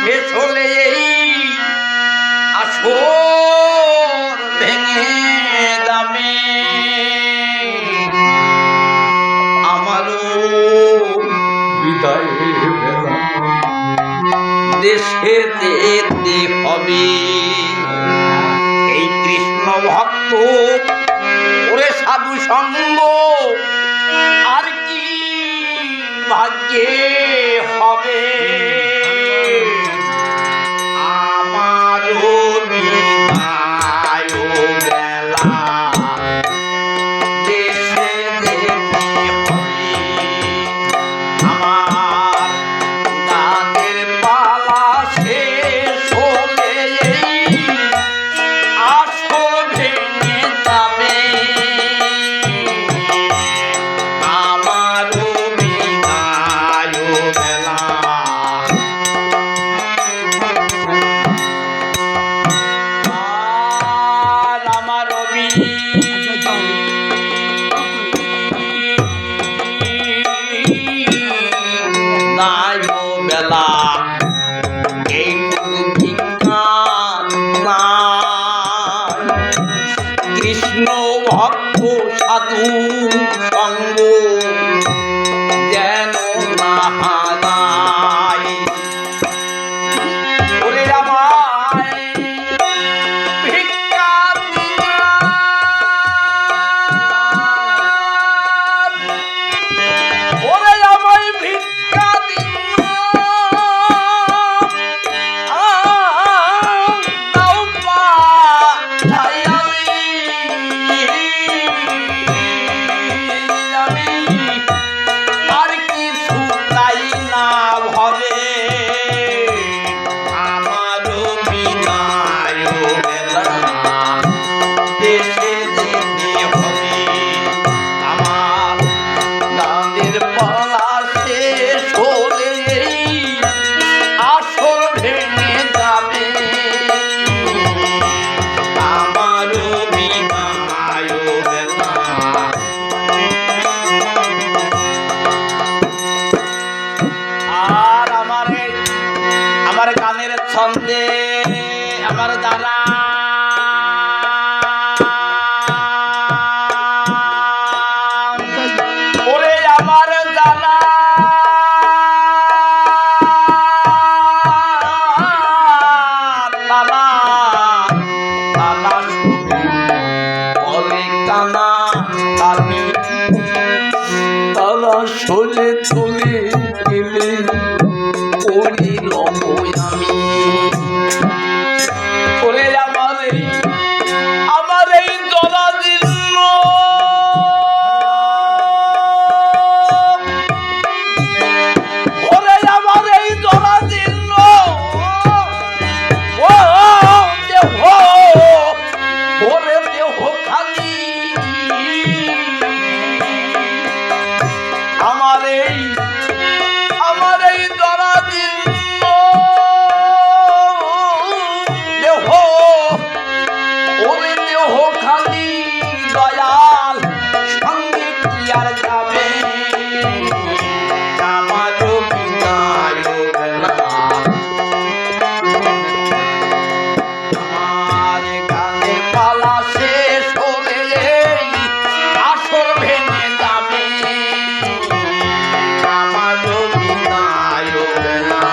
শেষ হলে আসর ভেঙে যাবে আমারও বিদায় বেলা দেশে যেতে হবে। এই কৃষ্ণ ভক্ত ওরে সাধু সঙ্গ আর কি ভাগ্যে হবে আমারও বিদায় বেলা দেশে যেতে হবে আমার গানের পালা শেষ হলে আসর ভেঙে যাবে আমারও বিদায় বেলা। আর আমারও বিদায় বেলা এইটুকু ভিক্ষা কৃষ্ণ ভক্ত সাধু সঙ্গ যেন না হারায় ওরে আমায় ভিক্ষা দিন ওরে আমায় ভিক্ষা দিন দাও পাঠাই আমি আর কিছু চাই না ভবে আমারও বিদায় বেলা দেশে যেতে হবে আমার গানের পালা শেষ হলে আসর ভেঙে যাবে আমারও বিদায় বেলা। আর আমার গানের ছন্দে আমার দ্বারা ওরে আমার জানা তালা তালা বলে কানা আমি তালা সরে চলে গেলে ওরে রব আমি ওরে আমার এই জরাজীর্ণ ওরে আমার এই জরাজীর্ণ ও দেহ ওরে দেহ খালি আমার এই জরাজীর্ণ দেহ ওরে দেহ খালি দয়াল সঙ্গে কি আর যাবে আমারও বিদায় বেলা আমার গানের পালা শেষ হলে আসর ভেঙে যাবে আমারও বিদায় বেলা।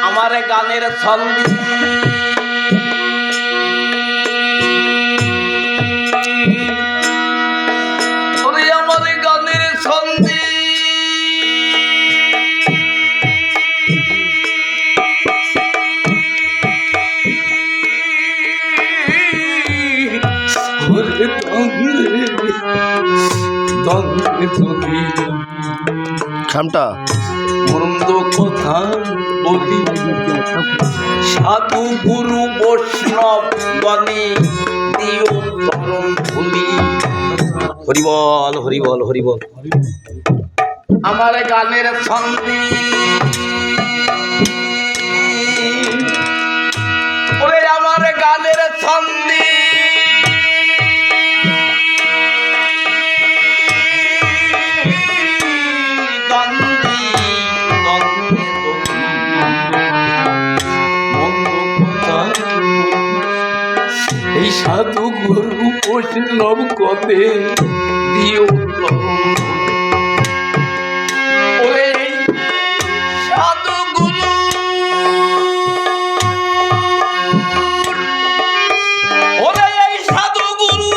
আমার গানের ছন্দি ওরে আমার গানের ছন্দি ওরে দ্বন্দ্বে যদি খামটা মন্দ কথা বলি সাধু গুরু বৈষ্ণব গণে দিও চরণ ধুলি হরিবল হরিবল হরিবল। আমার গানের ছন্দি ওরে আমার গানের ছন্দি গুরু বৈষ্ণব কবে দিও তরুণ। ওরে এই সাধু গুরু ওরে এই সাধু গুরু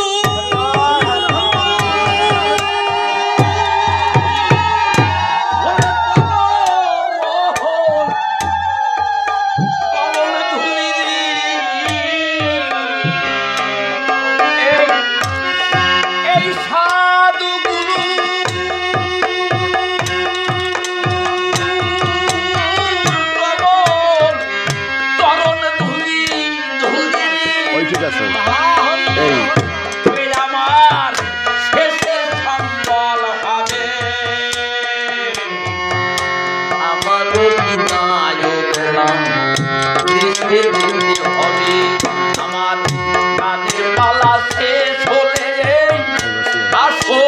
এই সাধু গুরু চরণ ধুলি ধুলি ওই ঠিক আছে এই তুই আমার শেষের সম্বল হবে আমারও বিদায় দিলাম দৃষ্টি দিতে হবে আমার কানের পালা শেষ হলে আসো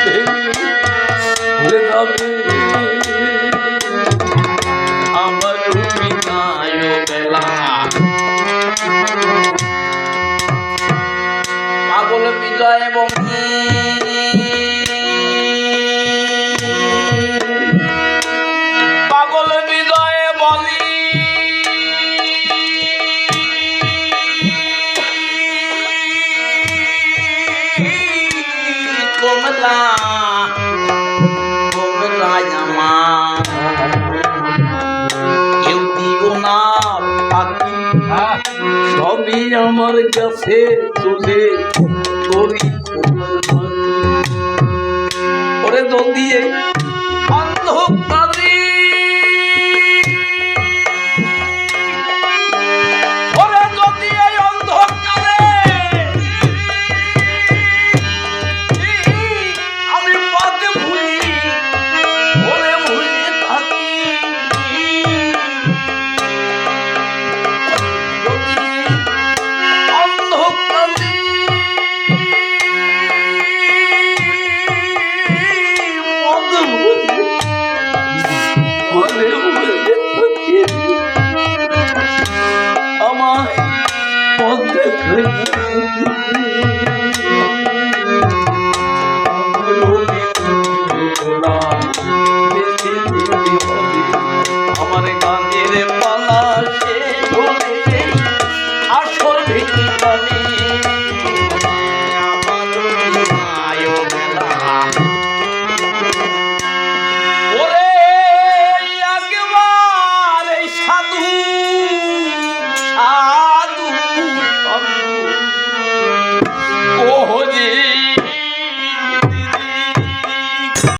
ভেঙে যাবে আমার বিদায় বেলা পাগল বিজয় বমি পাগল বিজয় বলি তোমরা তোমরা আমার কেউ দিও না পাখি সবই আমার কাছে চলে করি ওরে যদি অন্ধকার